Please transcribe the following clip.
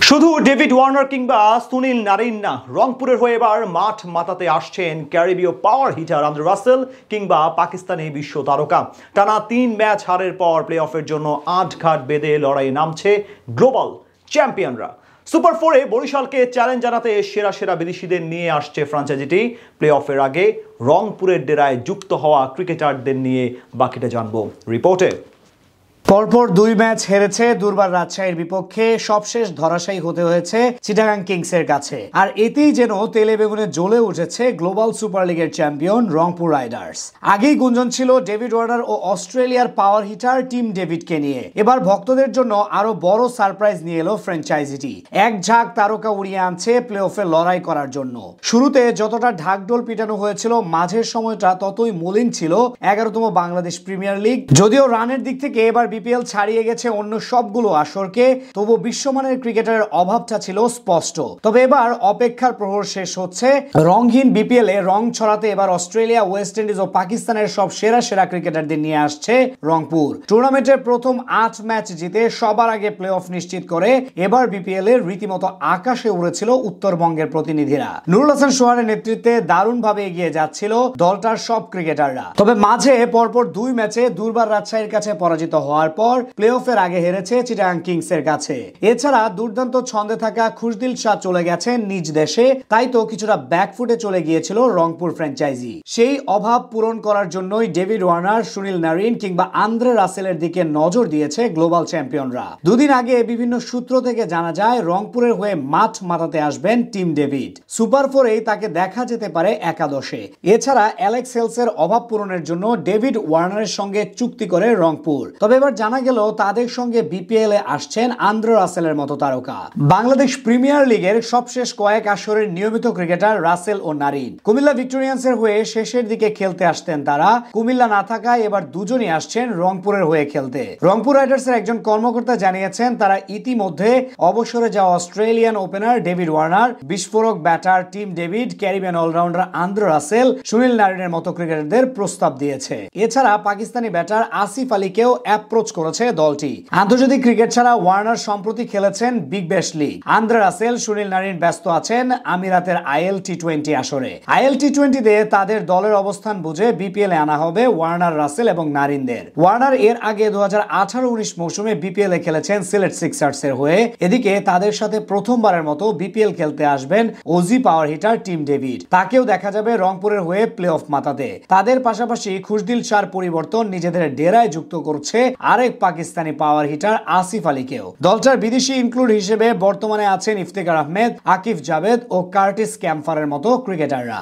শুধু David Warner কিংবা Sunil Narine না, রংপুরের হয়ে এবার মাঠ মাতাতে আসছেন ক্যারিবীয় পাওয়ার হিটার আন্দ্রে রাসেল কিংবা পাকিস্তানি বিশ্ব তারকা। টানা ৩ ম্যাচ হারের পর প্লে অফের জন্য আটঘাট বেঁধে লড়াই নামছে গ্লোবাল চ্যাম্পিয়নরা। সুপার 4-এ বরিশালকে চ্যালেঞ্জ জানাতে সেরা সেরা বিদেশিদের নিয়ে আসছে ফ্র্যাঞ্চাইজিটি। প্লে অফের আগে রংপুরের ডেরায় যুক্ত হওয়া ক্রিকেটারদের নিয়ে বাকিটা জানবো রিপোর্টে। পরপর ২ ম্যাচ হেরেছে দুর্বার রাজশাহীর বিপক্ষে, সবশেষ ধরাশায়ী হতে হয়েছে চিটাগাং কিংসের কাছে। আর এতেই যেন তেলে বেগুনে জ্বলে উঠেছে গ্লোবাল সুপার লিগের চ্যাম্পিয়ন রংপুর রাইডার্স। আগেই গুঞ্জন ছিল ডেভিড ওয়ার্নার ও অস্ট্রেলিয়ার পাওয়ার হিটার টিম ডেভিডকে নিয়ে। এবার ভক্তদের জন্য আরো বড় সারপ্রাইজ নিয়ে এলো ফ্র্যাঞ্চাইজিটি। এক ঝাঁক তারকা উড়িয়ে আনছে প্লে অফে লড়াই করার জন্য। শুরুতে যতটা ঢাকঢোল পিটানো হয়েছিল, মাঝের সময়টা ততই মলিন ছিল 11তম বাংলাদেশ প্রিমিয়ার লিগ। যদিও রানের দিক থেকে এবার বিপিএল ছাড়িয়ে গেছে অন্য সবগুলো আসরকে, তবু বিশ্বমানের ক্রিকেটারের অভাবটা ছিল স্পষ্ট। তবে এবার অপেক্ষার প্রহর শেষ হচ্ছে। রংহীন বিপিএল এ রং ছড়াতে এবার অস্ট্রেলিয়া, ওয়েস্ট ইন্ডিজ ও পাকিস্তানের সব সেরা সেরা ক্রিকেটারদের নিয়ে আসছে রংপুর। টুর্নামেন্টের প্রথম ৮ ম্যাচ জিতে সবার আগে প্লে অফ নিশ্চিত করে এবার বিপিএল এর রীতিমতো আকাশে উড়েছিল উত্তরবঙ্গের প্রতিনিধিরা। নুরুল হাসান সোহানের নেতৃত্বে দারুণভাবে এগিয়ে যাচ্ছিল দলটার সব ক্রিকেটাররা। তবে মাঝে পরপর ২ ম্যাচে দুর্বার রাজশাহীর কাছে পরাজিত হওয়ার পর প্লে অফের আগে হেরেছে চিটাগাং কিংসের কাছে। এছাড়া দুর্দান্ত ছন্দে থাকা খুশদিল শাহ চলে গেছেন নিজ দেশে, তাই তো কিছুটা ব্যাকফুটে চলে গিয়েছিল রংপুর ফ্র্যাঞ্চাইজি। সেই অভাব পূরণ করার জন্যই ডেভিড ওয়ার্নার, সুনীল নারিন কিংবা আন্দ্রে রাসেলের দিকে নজর দিয়েছে গ্লোবাল চ্যাম্পিয়নরা। দুদিন আগে বিভিন্ন সূত্র থেকে জানা যায় রংপুরের হয়ে মাঠ মাতাতে আসবেন টিম ডেভিড। সুপার 4-এই তাকে দেখা যেতে পারে একাদশে। এছাড়া অ্যালেক্স হেলসের অভাব পূরণের জন্য ডেভিড ওয়ার্নারের সঙ্গে চুক্তি করে রংপুর। তবে এবার জানা গেল তাদের সঙ্গে বিপিএল এ আসছেন আন্দ্রে রাসেলের মতো তারকা। বাংলাদেশ প্রিমিয়ার লিগের সবশেষ কয়েক আসরের নিয়মিত ক্রিকেটার রাসেল ও নারিন। কুমিল্লা ভিক্টোরিয়ান্সের হয়ে শেষের দিকে খেলতে আসতেন তারা। কুমিল্লা না থাকায় এবার দুজনই আসছেন রংপুরের হয়ে খেলতে। রংপুর রাইডার্সের একজন কর্মকর্তা জানিয়েছেন তারা ইতিমধ্যে অবসরে যাওয়া অস্ট্রেলিয়ান ওপেনার ডেভিড ওয়ার্নার, বিস্ফোরক batter Tim David, Caribbean allrounder Andre Russell, Sunil নারিনের মতো ক্রিকেটারদের প্রস্তাব দিয়েছে। এছাড়া পাকিস্তানি ব্যাটার আসিফ আলীকেও অ্যাপ্রোচ করেছে দলটি। আন্তর্জাতিক ক্রিকেট ছাড়া ওয়ার্নার সম্প্রতি খেলেছেন Big Bash League. Andre Russell, Sunil Narine ব্যস্ত আছেন আমিরাতের আইএল টি20 আসরে। আইএল টি20-তে তাদের দলের অবস্থান বুঝে বিপিএল এ আনা হবে ওয়ার্নার, রাসেল এবং নারিনদের। ওয়ার্নার এর আগে 2018-19 মৌসুমে বিপিএল এ খেলেছেন সিলেট সিক্সার্স এর হয়ে। এদিকে তাদের সাথে প্রথমবারের মতো বিপিএল খেলতে আসবেন Aussie power hitter Tim David. তাকেও দেখা যাবে রংপুরের হয়ে প্লে অফ মাতাতে। তাদের পাশাপাশি খুশদিল শাহর পরিবর্তন নিজেদের ডেরায় যুক্ত করছে আরেক পাকিস্তানি পাওয়ার হিটার আসিফ আলীকেও। দলটার বিদেশি ইনক্লুড হিসেবে বর্তমানে আছেন ইফতেখার আহমেদ, আকিফ জাভেদ ও কার্টিস ক্যাম্পারের মতো ক্রিকেটাররা।